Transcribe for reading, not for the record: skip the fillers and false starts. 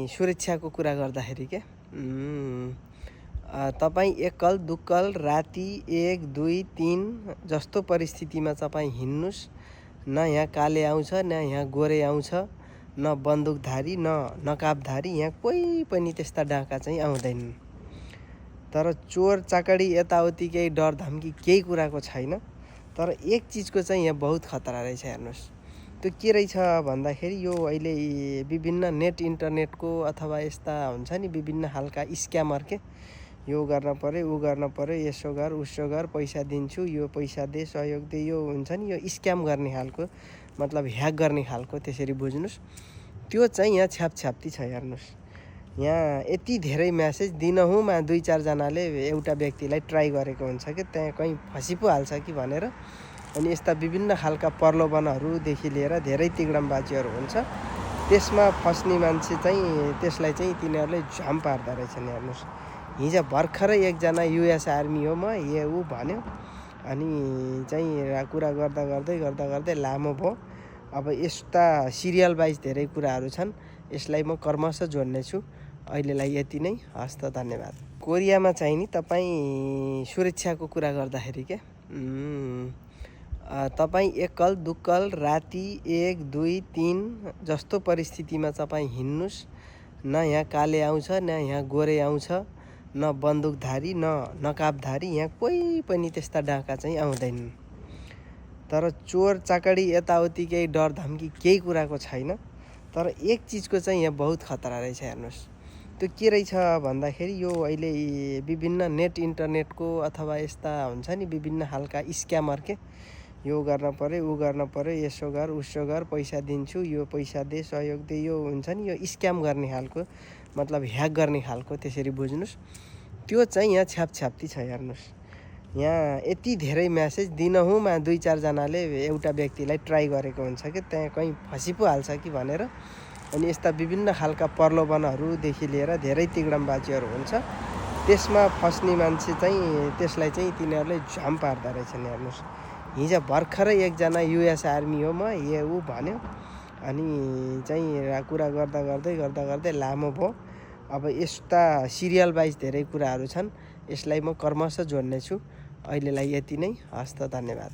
सुरक्षाको कुरा गर्दाखेरि के तपाईँ एकल दुक्कल राति 1, 2, 3 जस्तो परिस्थितिमा तपाईँ हिँड्नुस्, न यहाँ काले आउँछ, न यहाँ गोरे आउँछ, न बन्दुकधारी, न नकाबधारी, यहाँ कोही पनि त्यस्ता डाका चाहिँ आउँदैनन्। तर चोर चाकडी यताउति केही डर धम्की केही कुराको छैन। तर एक चिजको चाहिँ यहाँ बहुत खतरा रहेछ, हेर्नुहोस्। त्यो के रहेछ भन्दाखेरि यो अहिले विभिन्न नेट इन्टरनेटको अथवा यस्ता हुन्छ नि विभिन्न खालका स्क्यामर के यो गर्न पर्यो, ऊ गर्न पर्यो, यसो गर उसो गर, पैसा दिन्छु, यो पैसा दे, सहयोग दे, यो हुन्छ नि यो स्क्याम गर्ने खालको, मतलब ह्याक गर्ने खालको, त्यसरी बुझ्नुहोस्। त्यो चाहिँ यहाँ छ्यापछ्याप्ती छ, हेर्नुहोस्। यहाँ यति धेरै म्यासेज दिनहुँमा 2-4 जनाले एउटा व्यक्तिलाई ट्राई गरेको हुन्छ कि त्यहाँ कहीँ फसी पो हाल्छ कि भनेर। अनि यस्ता विभिन्न खालका प्रलोभनहरूदेखि लिएर धेरै तिग्डमबाजीहरू हुन्छ। त्यसमा फस्ने मान्छे चाहिँ त्यसलाई चाहिँ तिनीहरूले झ्याम पार्दो रहेछन्, हेर्नुहोस्। हिजो भर्खरै एकजना युएस आर्मी हो म ए ऊ भन्यो, अनि चाहिँ कुरा गर्दा गर्दै लामो भयो। अब यस्ता सिरियल वाइज धेरै कुराहरू छन्, यसलाई म क्रमशः जोड्ने छु। अहिलेलाई यति नै, हस् त, धन्यवाद। कोरियामा चाहिँ नि तपाईँ सुरक्षाको कुरा गर्दाखेरि के तपाईँ एकल दुक्कल राति 1, 2, 3 जस्तो परिस्थितिमा तपाईँ हिँड्नुस्, न यहाँ काले आउँछ, न यहाँ गोरे आउँछ, न बन्दुकधारी, न नकाबधारी, यहाँ कोही पनि त्यस्ता डाका चाहिँ आउँदैनन्। तर चोर चाकडी यताउति केही डर धम्की केही कुराको छैन। तर एक चिजको चाहिँ यहाँ बहुत खतरा रहेछ, हेर्नुहोस्। त्यो के रहेछ भन्दाखेरि यो अहिले विभिन्न नेट इन्टरनेटको अथवा यस्ता हुन्छ नि विभिन्न खालका स्क्यामर के यो गर्न पर्यो, ऊ गर्न पर्यो, यसो गर उसो गर, पैसा दिन्छु, यो पैसा दे, सहयोग दे, यो हुन्छ नि यो स्क्याम गर्ने खालको, मतलब ह्याक गर्ने खालको, त्यसरी बुझ्नुहोस्। त्यो चाहिँ यहाँ छ्यापछ्याप्ती छ, हेर्नुहोस्। यहाँ यति धेरै म्यासेज दिनहुँमा 2-4 जनाले एउटा व्यक्तिलाई ट्राई गरेको हुन्छ कि त्यहाँ कहीँ फसी पो हाल्छ कि भनेर। अनि यस्ता विभिन्न खालका प्रलोभनहरूदेखि लिएर धेरै तिग्डमबाजीहरू हुन्छ। त्यसमा फस्ने मान्छे चाहिँ त्यसलाई चाहिँ तिनीहरूले झ्याम पार्दो रहेछन्, हेर्नुहोस्। हिजो भर्खरै एकजना युएस आर्मी हो म ए ऊ भन्यो, अनि चाहिँ कुरा गर्दा गर्दै लामो भयो। अब यस्ता सिरियल वाइज धेरै कुराहरू छन्, यसलाई म क्रमशः जोड्ने छु। अहिलेलाई यति नै, हस् त, धन्यवाद।